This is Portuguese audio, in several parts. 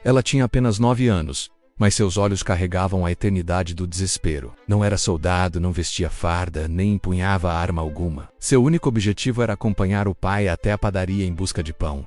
Ela tinha apenas 9 anos, mas seus olhos carregavam a eternidade do desespero. Não era soldado, não vestia farda, nem empunhava arma alguma. Seu único objetivo era acompanhar o pai até a padaria em busca de pão.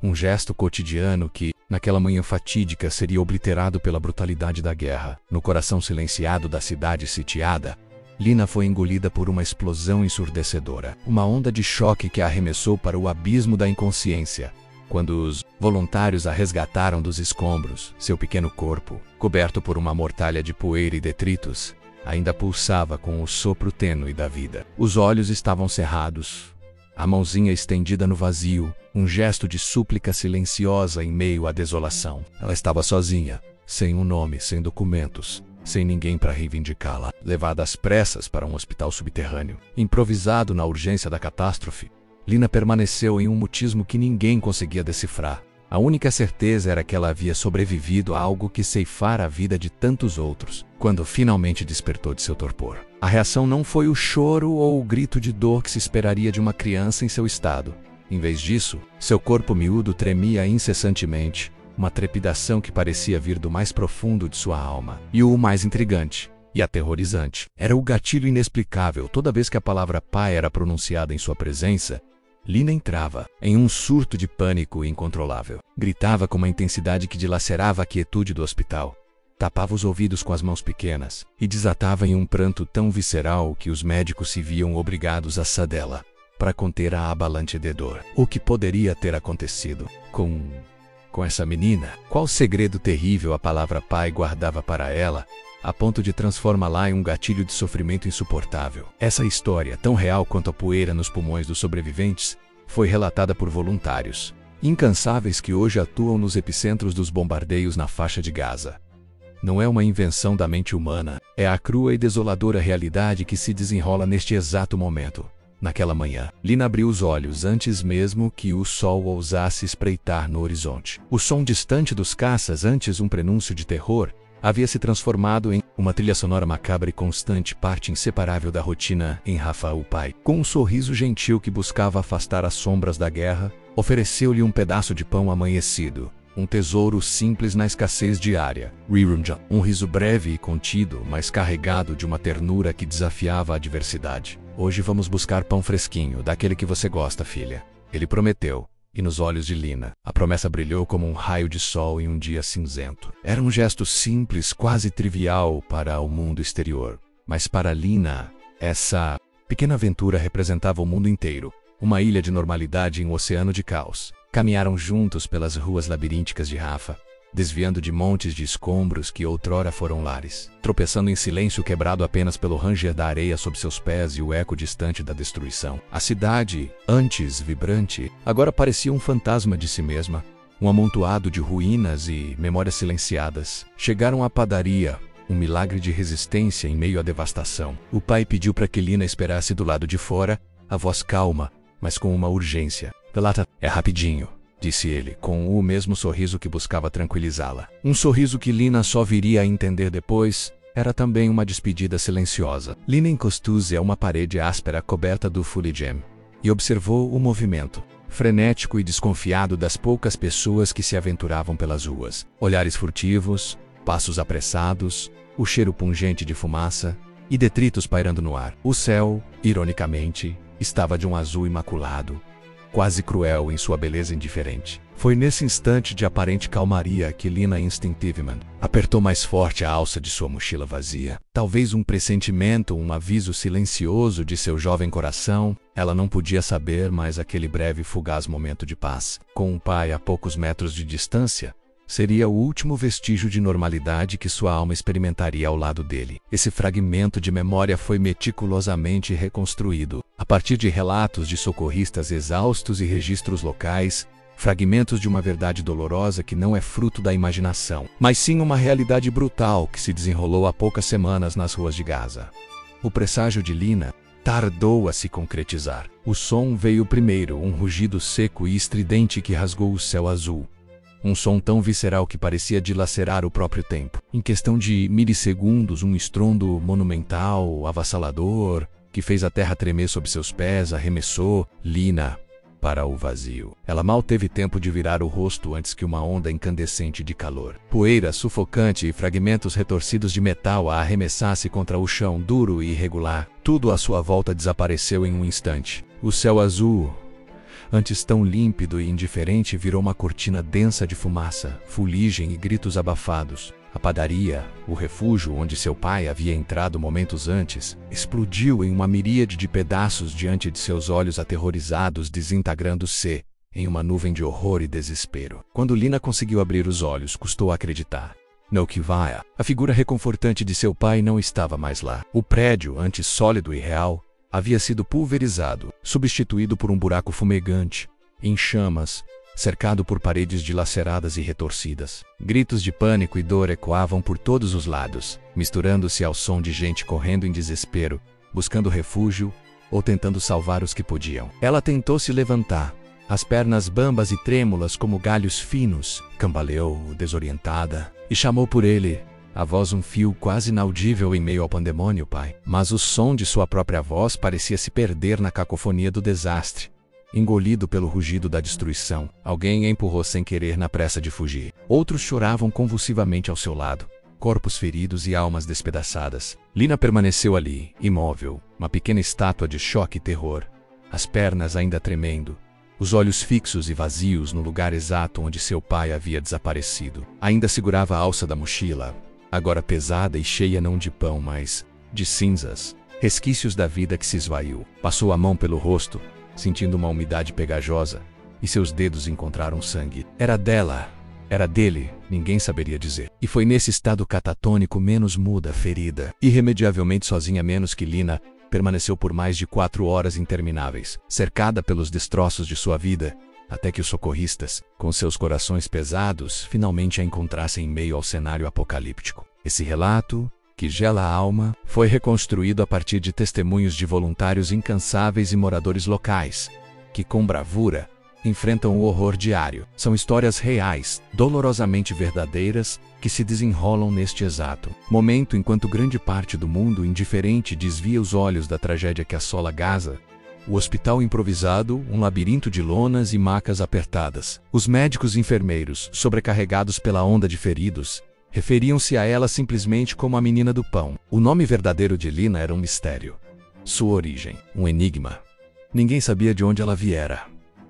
Um gesto cotidiano que, naquela manhã fatídica, seria obliterado pela brutalidade da guerra. No coração silenciado da cidade sitiada, Lina foi engolida por uma explosão ensurdecedora. Uma onda de choque que a arremessou para o abismo da inconsciência. Quando os voluntários a resgataram dos escombros, seu pequeno corpo, coberto por uma mortalha de poeira e detritos, ainda pulsava com o sopro tênue da vida. Os olhos estavam cerrados, a mãozinha estendida no vazio, um gesto de súplica silenciosa em meio à desolação. Ela estava sozinha, sem um nome, sem documentos, sem ninguém para reivindicá-la, levada às pressas para um hospital subterrâneo. Improvisado na urgência da catástrofe, Lina permaneceu em um mutismo que ninguém conseguia decifrar. A única certeza era que ela havia sobrevivido a algo que ceifara a vida de tantos outros, quando finalmente despertou de seu torpor. A reação não foi o choro ou o grito de dor que se esperaria de uma criança em seu estado. Em vez disso, seu corpo miúdo tremia incessantemente, uma trepidação que parecia vir do mais profundo de sua alma. E o mais intrigante e aterrorizante era o gatilho inexplicável. Toda vez que a palavra pai era pronunciada em sua presença, Lina entrava em um surto de pânico incontrolável. Gritava com uma intensidade que dilacerava a quietude do hospital. Tapava os ouvidos com as mãos pequenas e desatava em um pranto tão visceral que os médicos se viam obrigados a sadela para conter a avalanche de dor. O que poderia ter acontecido com essa menina? Qual segredo terrível a palavra pai guardava para ela, a ponto de transformá-la em um gatilho de sofrimento insuportável? Essa história, tão real quanto a poeira nos pulmões dos sobreviventes, foi relatada por voluntários, incansáveis que hoje atuam nos epicentros dos bombardeios na faixa de Gaza. Não é uma invenção da mente humana, é a crua e desoladora realidade que se desenrola neste exato momento. Naquela manhã, Lina abriu os olhos antes mesmo que o sol ousasse espreitar no horizonte. O som distante dos caças, antes um prenúncio de terror, havia se transformado em uma trilha sonora macabra e constante, parte inseparável da rotina em Rafa, o pai. Com um sorriso gentil que buscava afastar as sombras da guerra, ofereceu-lhe um pedaço de pão amanhecido, um tesouro simples na escassez diária. Um riso breve e contido, mas carregado de uma ternura que desafiava a adversidade. Hoje vamos buscar pão fresquinho, daquele que você gosta, filha. Ele prometeu. E nos olhos de Lina, a promessa brilhou como um raio de sol em um dia cinzento. Era um gesto simples, quase trivial para o mundo exterior. Mas para Lina, essa pequena aventura representava o mundo inteiro. Uma ilha de normalidade em um oceano de caos. Caminharam juntos pelas ruas labirínticas de Rafa, desviando de montes de escombros que outrora foram lares, tropeçando em silêncio quebrado apenas pelo ranger da areia sob seus pés e o eco distante da destruição. A cidade, antes vibrante, agora parecia um fantasma de si mesma, um amontoado de ruínas e memórias silenciadas. Chegaram à padaria, um milagre de resistência em meio à devastação. O pai pediu para que Lina esperasse do lado de fora, a voz calma, mas com uma urgência. "Velata, é rapidinho", disse ele, com o mesmo sorriso que buscava tranquilizá-la. Um sorriso que Lina só viria a entender depois, era também uma despedida silenciosa. Lina encostou-se a uma parede áspera coberta do fuligem e observou o movimento, frenético e desconfiado das poucas pessoas que se aventuravam pelas ruas. Olhares furtivos, passos apressados, o cheiro pungente de fumaça e detritos pairando no ar. O céu, ironicamente, estava de um azul imaculado, quase cruel em sua beleza indiferente. Foi nesse instante de aparente calmaria que Lina instintivamente apertou mais forte a alça de sua mochila vazia. Talvez um pressentimento, um aviso silencioso de seu jovem coração, ela não podia saber, mas aquele breve e fugaz momento de paz, com o pai a poucos metros de distância, seria o último vestígio de normalidade que sua alma experimentaria ao lado dele. Esse fragmento de memória foi meticulosamente reconstruído, a partir de relatos de socorristas exaustos e registros locais, fragmentos de uma verdade dolorosa que não é fruto da imaginação, mas sim uma realidade brutal que se desenrolou há poucas semanas nas ruas de Gaza. O presságio de Lina tardou a se concretizar. O som veio primeiro, um rugido seco e estridente que rasgou o céu azul. Um som tão visceral que parecia dilacerar o próprio tempo. Em questão de milissegundos, um estrondo monumental, avassalador, que fez a terra tremer sob seus pés, arremessou Lina para o vazio. Ela mal teve tempo de virar o rosto antes que uma onda incandescente de calor, poeira sufocante e fragmentos retorcidos de metal a arremessasse contra o chão duro e irregular. Tudo à sua volta desapareceu em um instante. O céu azul, antes tão límpido e indiferente, virou uma cortina densa de fumaça, fuligem e gritos abafados. A padaria, o refúgio onde seu pai havia entrado momentos antes, explodiu em uma miríade de pedaços diante de seus olhos aterrorizados, desintegrando-se em uma nuvem de horror e desespero. Quando Lina conseguiu abrir os olhos, custou acreditar. No que vaia, a figura reconfortante de seu pai não estava mais lá. O prédio, antes sólido e real, havia sido pulverizado, substituído por um buraco fumegante, em chamas, cercado por paredes dilaceradas e retorcidas. Gritos de pânico e dor ecoavam por todos os lados, misturando-se ao som de gente correndo em desespero, buscando refúgio ou tentando salvar os que podiam. Ela tentou se levantar, as pernas bambas e trêmulas como galhos finos, cambaleou, desorientada, e chamou por ele. A voz um fio quase inaudível em meio ao pandemônio, pai. Mas o som de sua própria voz parecia se perder na cacofonia do desastre. Engolido pelo rugido da destruição, alguém a empurrou sem querer na pressa de fugir. Outros choravam convulsivamente ao seu lado, corpos feridos e almas despedaçadas. Lina permaneceu ali, imóvel, uma pequena estátua de choque e terror, as pernas ainda tremendo, os olhos fixos e vazios no lugar exato onde seu pai havia desaparecido. Ainda segurava a alça da mochila, agora pesada e cheia não de pão, mas de cinzas, resquícios da vida que se esvaiu. Passou a mão pelo rosto, sentindo uma umidade pegajosa, e seus dedos encontraram sangue. Era dela, era dele, ninguém saberia dizer. E foi nesse estado catatônico, menos muda, ferida, irremediavelmente sozinha menos que Lina, permaneceu por mais de 4 horas intermináveis, cercada pelos destroços de sua vida, até que os socorristas, com seus corações pesados, finalmente a encontrassem em meio ao cenário apocalíptico. Esse relato, que gela a alma, foi reconstruído a partir de testemunhos de voluntários incansáveis e moradores locais, que com bravura enfrentam o horror diário. São histórias reais, dolorosamente verdadeiras, que se desenrolam neste exato momento enquanto grande parte do mundo indiferente desvia os olhos da tragédia que assola Gaza. O hospital improvisado, um labirinto de lonas e macas apertadas. Os médicos e enfermeiros, sobrecarregados pela onda de feridos, referiam-se a ela simplesmente como a menina do pão. O nome verdadeiro de Lina era um mistério. Sua origem, um enigma. Ninguém sabia de onde ela viera.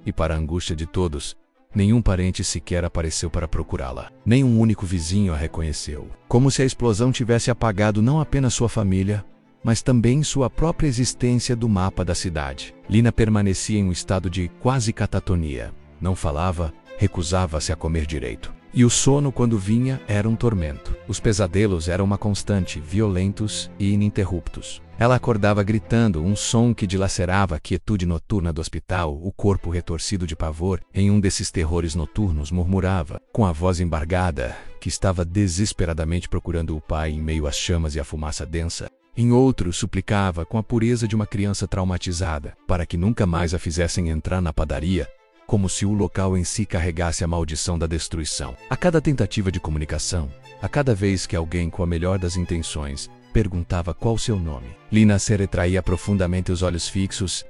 E para a angústia de todos, nenhum parente sequer apareceu para procurá-la. Nem um único vizinho a reconheceu. Como se a explosão tivesse apagado não apenas sua família, mas também sua própria existência do mapa da cidade. Lina permanecia em um estado de quase catatonia. Não falava, recusava-se a comer direito. E o sono, quando vinha, era um tormento. Os pesadelos eram uma constante, violentos e ininterruptos. Ela acordava gritando, um som que dilacerava a quietude noturna do hospital. O corpo retorcido de pavor, em um desses terrores noturnos, murmurava, com a voz embargada, que estava desesperadamente procurando o pai em meio às chamas e à fumaça densa. Em outro, suplicava, com a pureza de uma criança traumatizada, para que nunca mais a fizessem entrar na padaria, como se o local em si carregasse a maldição da destruição. A cada tentativa de comunicação, a cada vez que alguém com a melhor das intenções perguntava qual seu nome, Lina se retraía profundamente, os olhos fixos.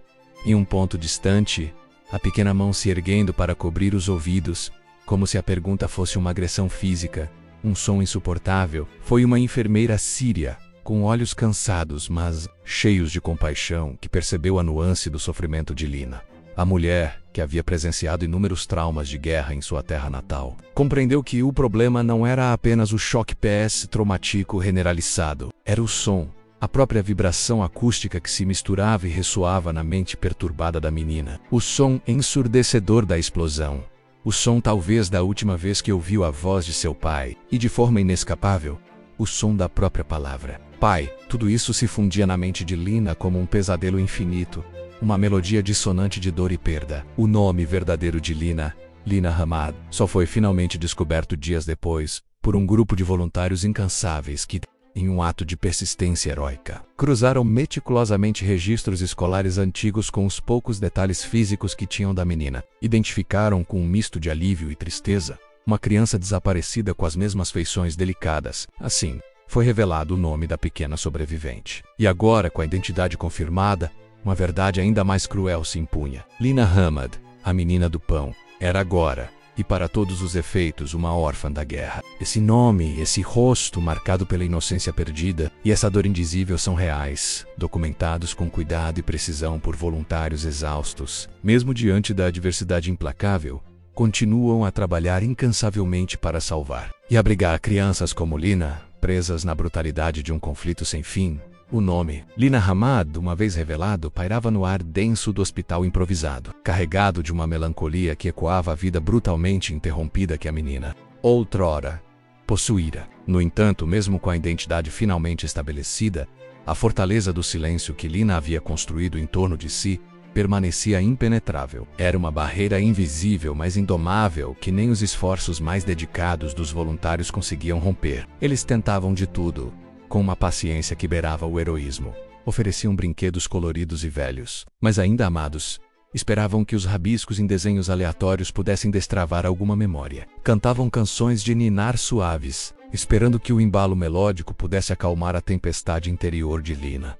Em um ponto distante, a pequena mão se erguendo para cobrir os ouvidos, como se a pergunta fosse uma agressão física, um som insuportável. Foi uma enfermeira síria, com olhos cansados, mas cheios de compaixão, que percebeu a nuance do sofrimento de Lina. A mulher, que havia presenciado inúmeros traumas de guerra em sua terra natal, compreendeu que o problema não era apenas o choque pós-traumático generalizado, era o som, a própria vibração acústica que se misturava e ressoava na mente perturbada da menina. O som ensurdecedor da explosão. O som talvez da última vez que ouviu a voz de seu pai, e de forma inescapável, o som da própria palavra. Pai, tudo isso se fundia na mente de Lina como um pesadelo infinito. Uma melodia dissonante de dor e perda. O nome verdadeiro de Lina, Lina Hamad, só foi finalmente descoberto dias depois, por um grupo de voluntários incansáveis que, em um ato de persistência heróica, cruzaram meticulosamente registros escolares antigos com os poucos detalhes físicos que tinham da menina. Identificaram com um misto de alívio e tristeza uma criança desaparecida com as mesmas feições delicadas. Assim, foi revelado o nome da pequena sobrevivente. E agora, com a identidade confirmada, uma verdade ainda mais cruel se impunha. Lina Hamad, A menina do pão era agora, e para todos os efeitos, uma órfã da guerra. Esse nome, esse rosto marcado pela inocência perdida e essa dor indizível são reais, documentados com cuidado e precisão por voluntários exaustos. Mesmo diante da adversidade implacável, continuam a trabalhar incansavelmente para salvar e abrigar crianças como Lina, presas na brutalidade de um conflito sem fim. O nome, Lina Hamad, uma vez revelado, pairava no ar denso do hospital improvisado, carregado de uma melancolia que ecoava a vida brutalmente interrompida que a menina, outrora, possuíra. No entanto, mesmo com a identidade finalmente estabelecida, a fortaleza do silêncio que Lina havia construído em torno de si permanecia impenetrável. Era uma barreira invisível, mas indomável, que nem os esforços mais dedicados dos voluntários conseguiam romper. Eles tentavam de tudo, com uma paciência que beirava o heroísmo. Ofereciam brinquedos coloridos e velhos, mas ainda amados. Esperavam que os rabiscos em desenhos aleatórios pudessem destravar alguma memória. Cantavam canções de ninar suaves, esperando que o embalo melódico pudesse acalmar a tempestade interior de Lina.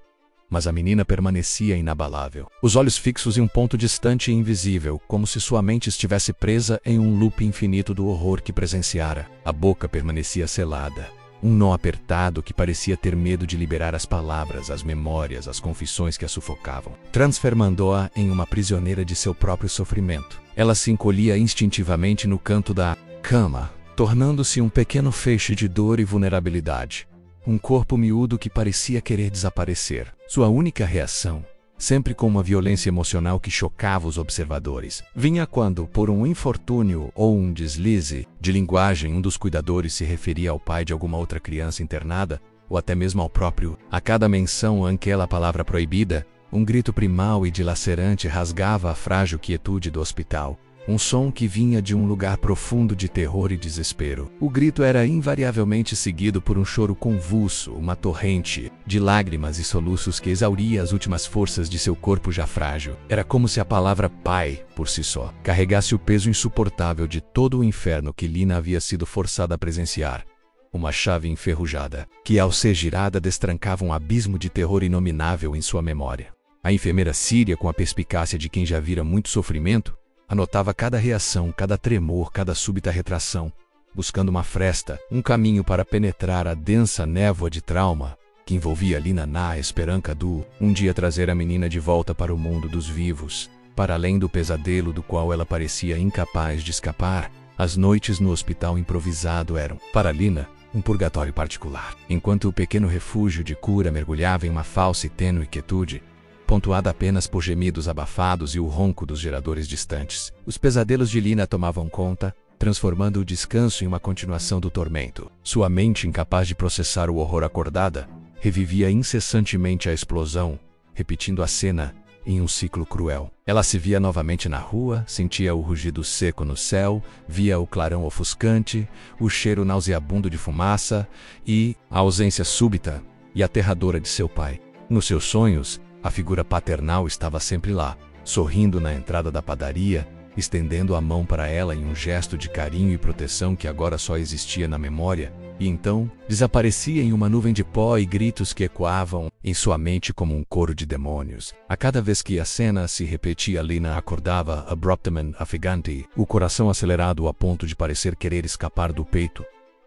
Mas a menina permanecia inabalável, os olhos fixos em um ponto distante e invisível, como se sua mente estivesse presa em um loop infinito do horror que presenciara. A boca permanecia selada, um nó apertado que parecia ter medo de liberar as palavras, as memórias, as confissões que a sufocavam, transformando-a em uma prisioneira de seu próprio sofrimento. Ela se encolhia instintivamente no canto da cama, tornando-se um pequeno feixe de dor e vulnerabilidade. Um corpo miúdo que parecia querer desaparecer. Sua única reação, sempre com uma violência emocional que chocava os observadores, vinha quando, por um infortúnio ou um deslize de linguagem, um dos cuidadores se referia ao pai de alguma outra criança internada, ou até mesmo ao próprio. A cada menção àquela palavra proibida, um grito primal e dilacerante rasgava a frágil quietude do hospital. Um som que vinha de um lugar profundo de terror e desespero. O grito era invariavelmente seguido por um choro convulso, uma torrente de lágrimas e soluços que exauria as últimas forças de seu corpo já frágil. Era como se a palavra pai, por si só, carregasse o peso insuportável de todo o inferno que Lina havia sido forçada a presenciar. Uma chave enferrujada, que ao ser girada destrancava um abismo de terror inominável em sua memória. A enfermeira síria, com a perspicácia de quem já vira muito sofrimento, anotava cada reação, cada tremor, cada súbita retração, buscando uma fresta, um caminho para penetrar a densa névoa de trauma que envolvia Lina na esperança do um dia trazer a menina de volta para o mundo dos vivos, para além do pesadelo do qual ela parecia incapaz de escapar. As noites no hospital improvisado eram, para Lina, um purgatório particular. Enquanto o pequeno refúgio de cura mergulhava em uma falsa e tênue quietude, pontuada apenas por gemidos abafados e o ronco dos geradores distantes, os pesadelos de Lina tomavam conta, transformando o descanso em uma continuação do tormento. Sua mente, incapaz de processar o horror acordada, revivia incessantemente a explosão, repetindo a cena em um ciclo cruel. Ela se via novamente na rua, sentia o rugido seco no céu, via o clarão ofuscante, o cheiro nauseabundo de fumaça e a ausência súbita e aterradora de seu pai. Nos seus sonhos, a figura paternal estava sempre lá, sorrindo na entrada da padaria, estendendo a mão para ela em um gesto de carinho e proteção que agora só existia na memória, e então desaparecia em uma nuvem de pó e gritos que ecoavam em sua mente como um coro de demônios. A cada vez que a cena se repetia, Lina acordava abruptamente ofegante, o coração acelerado a ponto de parecer querer escapar do peito,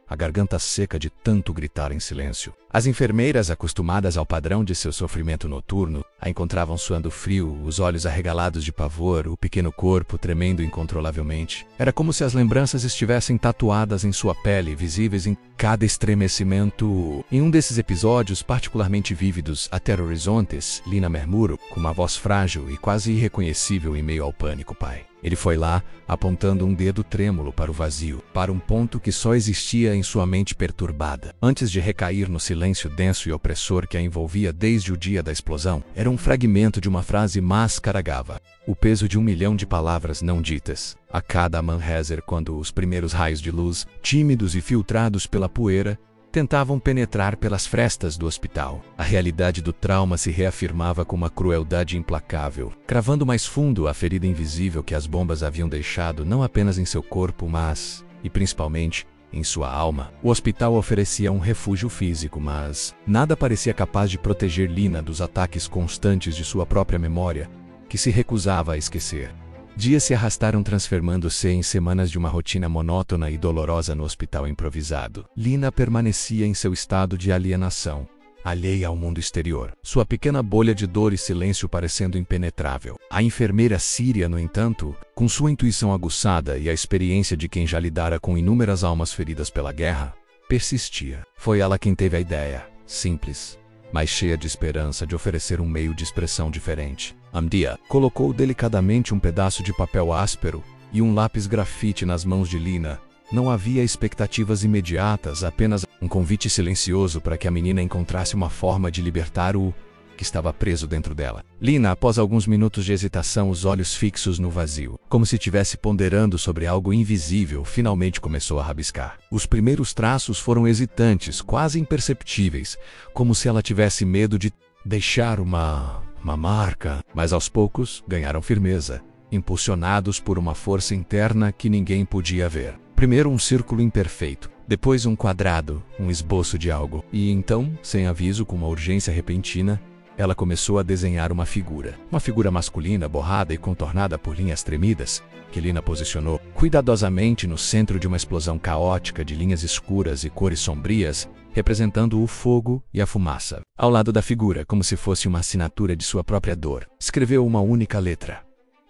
a garganta seca de tanto gritar em silêncio. As enfermeiras, acostumadas ao padrão de seu sofrimento noturno, a encontravam suando frio, os olhos arregalados de pavor, o pequeno corpo tremendo incontrolavelmente. Era como se as lembranças estivessem tatuadas em sua pele, visíveis em cada estremecimento. Em um desses episódios particularmente vívidos, a Terra Horizontes, Lina murmurou, com uma voz frágil e quase irreconhecível em meio ao pânico, pai. Ele foi lá, apontando um dedo trêmulo para o vazio, para um ponto que só existia em sua mente perturbada. Antes de recair no silêncio denso e opressor que a envolvia desde o dia da explosão, era um fragmento de uma frase, mas carregava o peso de 1 milhão de palavras não ditas. A cada Manhasser, quando os primeiros raios de luz, tímidos e filtrados pela poeira, tentavam penetrar pelas frestas do hospital. A realidade do trauma se reafirmava com uma crueldade implacável, cravando mais fundo a ferida invisível que as bombas haviam deixado não apenas em seu corpo, mas, e principalmente, em sua alma. O hospital oferecia um refúgio físico, mas nada parecia capaz de proteger Lina dos ataques constantes de sua própria memória, que se recusava a esquecer. Dias se arrastaram, transformando-se em semanas de uma rotina monótona e dolorosa no hospital improvisado. Lina permanecia em seu estado de alienação, alheia ao mundo exterior, sua pequena bolha de dor e silêncio parecendo impenetrável. A enfermeira síria, no entanto, com sua intuição aguçada e a experiência de quem já lidara com inúmeras almas feridas pela guerra, persistia. Foi ela quem teve a ideia, simples, mas cheia de esperança, de oferecer um meio de expressão diferente. Hamdia colocou delicadamente um pedaço de papel áspero e um lápis grafite nas mãos de Lina. Não havia expectativas imediatas, apenas um convite silencioso para que a menina encontrasse uma forma de libertar o que estava preso dentro dela. Lina, após alguns minutos de hesitação, os olhos fixos no vazio, como se estivesse ponderando sobre algo invisível, finalmente começou a rabiscar. Os primeiros traços foram hesitantes, quase imperceptíveis, como se ela tivesse medo de deixar uma marca, mas aos poucos ganharam firmeza, impulsionados por uma força interna que ninguém podia ver. Primeiro um círculo imperfeito, depois um quadrado, um esboço de algo. E então, sem aviso, com uma urgência repentina, ela começou a desenhar uma figura masculina borrada e contornada por linhas tremidas, que Lina posicionou cuidadosamente no centro de uma explosão caótica de linhas escuras e cores sombrias, representando o fogo e a fumaça. Ao lado da figura, como se fosse uma assinatura de sua própria dor, escreveu uma única letra,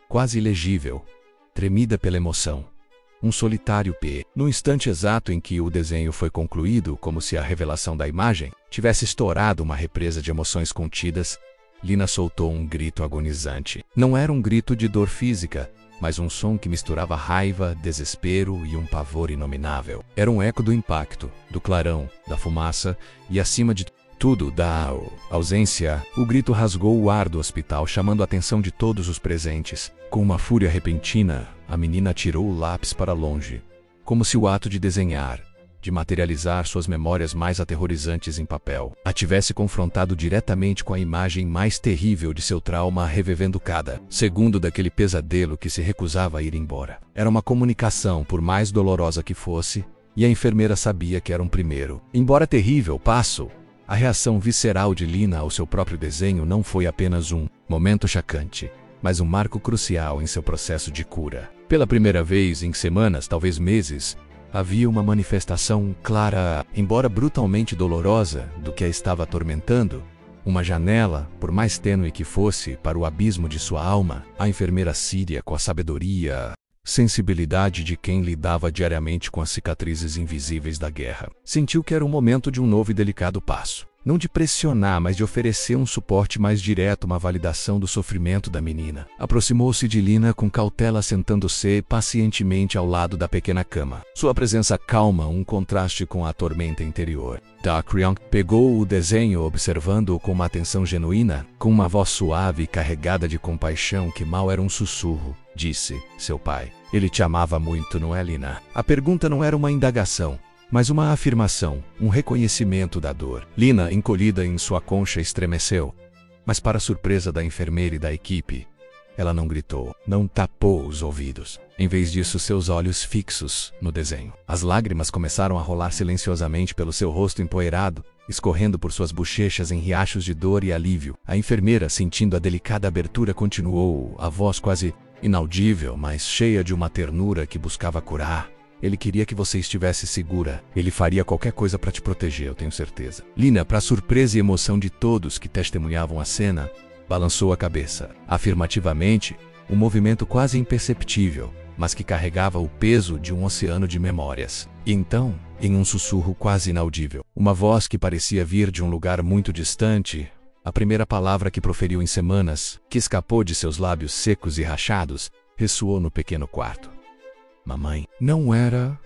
quase ilegível, tremida pela emoção. Um solitário P. No instante exato em que o desenho foi concluído, como se a revelação da imagem tivesse estourado uma represa de emoções contidas, Lina soltou um grito agonizante. Não era um grito de dor física, mas um som que misturava raiva, desespero e um pavor inominável. Era um eco do impacto, do clarão, da fumaça e, acima de tudo, da ausência. O grito rasgou o ar do hospital, chamando a atenção de todos os presentes. Com uma fúria repentina, a menina atirou o lápis para longe, como se o ato de desenhar, de materializar suas memórias mais aterrorizantes em papel, a tivesse confrontado diretamente com a imagem mais terrível de seu trauma, revivendo cada segundo daquele pesadelo que se recusava a ir embora. Era uma comunicação, por mais dolorosa que fosse, e a enfermeira sabia que era um primeiro, embora terrível, passo. A reação visceral de Lina ao seu próprio desenho não foi apenas um momento chocante, mas um marco crucial em seu processo de cura. Pela primeira vez em semanas, talvez meses, havia uma manifestação clara, embora brutalmente dolorosa, do que a estava atormentando. Uma janela, por mais tênue que fosse, para o abismo de sua alma. A enfermeira síria, com a sabedoria, sensibilidade de quem lidava diariamente com as cicatrizes invisíveis da guerra, sentiu que era o momento de um novo e delicado passo. Não de pressionar, mas de oferecer um suporte mais direto, uma validação do sofrimento da menina. Aproximou-se de Lina com cautela, sentando-se pacientemente ao lado da pequena cama. Sua presença calma, um contraste com a tormenta interior. Doc Ryong pegou o desenho, observando-o com uma atenção genuína, com uma voz suave e carregada de compaixão que mal era um sussurro. Disse: "Seu pai, ele te amava muito, não é, Lina?" A pergunta não era uma indagação, mas uma afirmação, um reconhecimento da dor. Lina, encolhida em sua concha, estremeceu. Mas, para surpresa da enfermeira e da equipe, ela não gritou, não tapou os ouvidos. Em vez disso, seus olhos fixos no desenho. As lágrimas começaram a rolar silenciosamente pelo seu rosto empoeirado, escorrendo por suas bochechas em riachos de dor e alívio. A enfermeira, sentindo a delicada abertura, continuou, a voz quase inaudível, mas cheia de uma ternura que buscava curar. "Ele queria que você estivesse segura. Ele faria qualquer coisa para te proteger, eu tenho certeza." Lina, para surpresa e emoção de todos que testemunhavam a cena, balançou a cabeça. Afirmativamente, um movimento quase imperceptível, mas que carregava o peso de um oceano de memórias. E então, em um sussurro quase inaudível, uma voz que parecia vir de um lugar muito distante, a primeira palavra que proferiu em semanas, que escapou de seus lábios secos e rachados, ressoou no pequeno quarto. Mamãe. Não era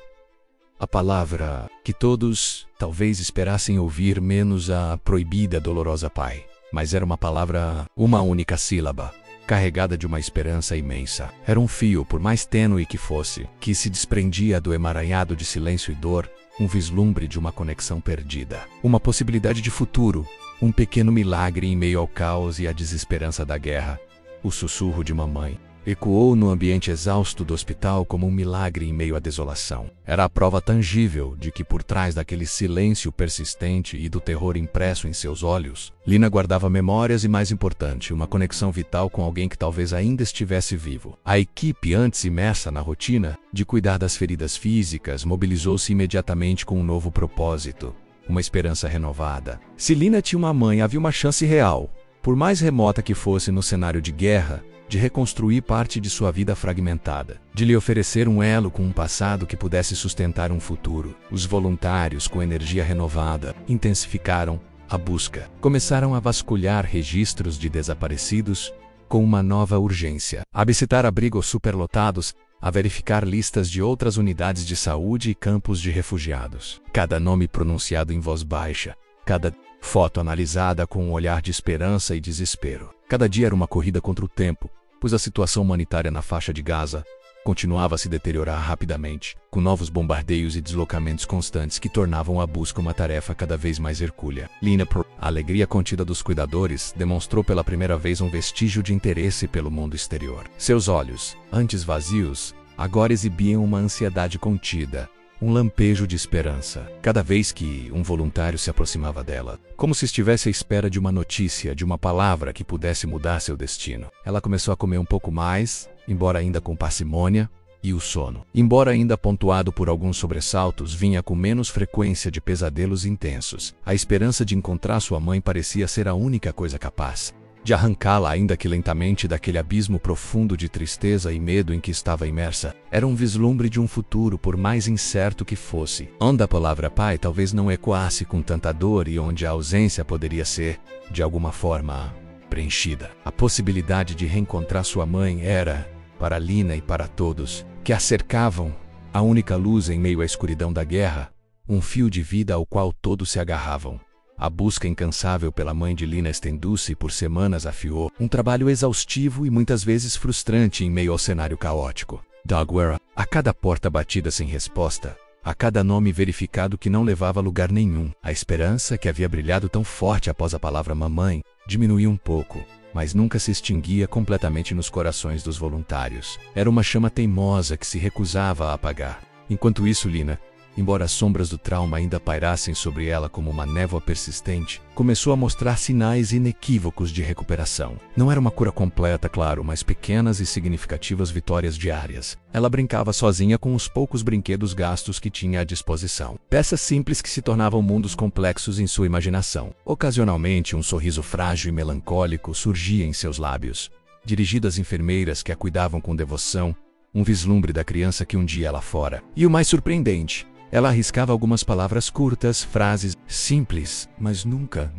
a palavra que todos talvez esperassem ouvir, menos a proibida, dolorosa pai. Mas era uma palavra, uma única sílaba, carregada de uma esperança imensa. Era um fio, por mais tênue que fosse, que se desprendia do emaranhado de silêncio e dor, um vislumbre de uma conexão perdida. Uma possibilidade de futuro, um pequeno milagre em meio ao caos e à desesperança da guerra. O sussurro de mamãe. ecoou no ambiente exausto do hospital como um milagre em meio à desolação. Era a prova tangível de que por trás daquele silêncio persistente e do terror impresso em seus olhos, Lina guardava memórias e, mais importante, uma conexão vital com alguém que talvez ainda estivesse vivo. A equipe, antes imersa na rotina de cuidar das feridas físicas, mobilizou-se imediatamente com um novo propósito, uma esperança renovada. Se Lina tinha uma mãe, havia uma chance real, por mais remota que fosse no cenário de guerra, de reconstruir parte de sua vida fragmentada, de lhe oferecer um elo com um passado que pudesse sustentar um futuro. Os voluntários, com energia renovada, intensificaram a busca. Começaram a vasculhar registros de desaparecidos com uma nova urgência, a visitar abrigos superlotados, a verificar listas de outras unidades de saúde e campos de refugiados. Cada nome pronunciado em voz baixa, cada foto analisada com um olhar de esperança e desespero. Cada dia era uma corrida contra o tempo, pois a situação humanitária na faixa de Gaza continuava a se deteriorar rapidamente, com novos bombardeios e deslocamentos constantes que tornavam a busca uma tarefa cada vez mais hercúlea. Lina, a alegria contida dos cuidadores, demonstrou pela primeira vez um vestígio de interesse pelo mundo exterior. Seus olhos, antes vazios, agora exibiam uma ansiedade contida, um lampejo de esperança, cada vez que um voluntário se aproximava dela, como se estivesse à espera de uma notícia, de uma palavra que pudesse mudar seu destino. Ela começou a comer um pouco mais, embora ainda com parcimônia, e o sono, embora ainda pontuado por alguns sobressaltos, vinha com menos frequência de pesadelos intensos. A esperança de encontrar sua mãe parecia ser a única coisa capaz de arrancá-la, ainda que lentamente, daquele abismo profundo de tristeza e medo em que estava imersa. Era um vislumbre de um futuro, por mais incerto que fosse, onde a palavra pai talvez não ecoasse com tanta dor e onde a ausência poderia ser, de alguma forma, preenchida. A possibilidade de reencontrar sua mãe era, para Lina e para todos que a cercavam, a única luz em meio à escuridão da guerra, um fio de vida ao qual todos se agarravam. A busca incansável pela mãe de Lina estendeu-se e por semanas afiou, um trabalho exaustivo e muitas vezes frustrante em meio ao cenário caótico. Dogware, a cada porta batida sem resposta, a cada nome verificado que não levava a lugar nenhum, a esperança que havia brilhado tão forte após a palavra mamãe diminuía um pouco, mas nunca se extinguia completamente nos corações dos voluntários. Era uma chama teimosa que se recusava a apagar. Enquanto isso, Lina, embora as sombras do trauma ainda pairassem sobre ela como uma névoa persistente, começou a mostrar sinais inequívocos de recuperação. Não era uma cura completa, claro, mas pequenas e significativas vitórias diárias. Ela brincava sozinha com os poucos brinquedos gastos que tinha à disposição. Peças simples que se tornavam mundos complexos em sua imaginação. Ocasionalmente, um sorriso frágil e melancólico surgia em seus lábios. Dirigido às enfermeiras que a cuidavam com devoção, um vislumbre da criança que um dia ela fora. E o mais surpreendente, ela arriscava algumas palavras curtas, frases simples, mas nunca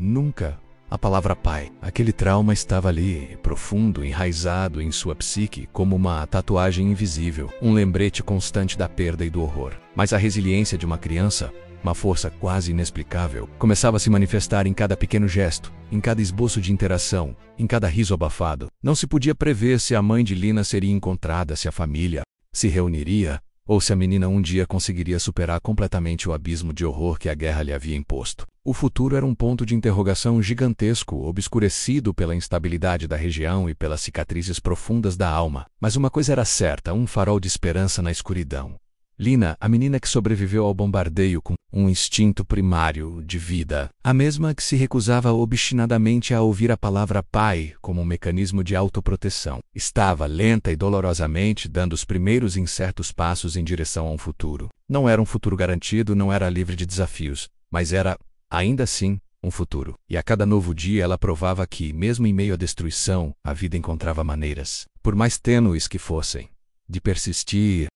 a palavra pai. Aquele trauma estava ali, profundo, enraizado em sua psique, como uma tatuagem invisível, um lembrete constante da perda e do horror. Mas a resiliência de uma criança, uma força quase inexplicável, começava a se manifestar em cada pequeno gesto, em cada esboço de interação, em cada riso abafado. Não se podia prever se a mãe de Lina seria encontrada, se a família se reuniria, ou se a menina um dia conseguiria superar completamente o abismo de horror que a guerra lhe havia imposto. O futuro era um ponto de interrogação gigantesco, obscurecido pela instabilidade da região e pelas cicatrizes profundas da alma. Mas uma coisa era certa, um farol de esperança na escuridão. Lina, a menina que sobreviveu ao bombardeio com um instinto primário de vida, a mesma que se recusava obstinadamente a ouvir a palavra pai como um mecanismo de autoproteção, estava lenta e dolorosamente dando os primeiros incertos passos em direção a um futuro. Não era um futuro garantido, não era livre de desafios, mas era, ainda assim, um futuro. E a cada novo dia ela provava que, mesmo em meio à destruição, a vida encontrava maneiras, por mais tênues que fossem, de persistir,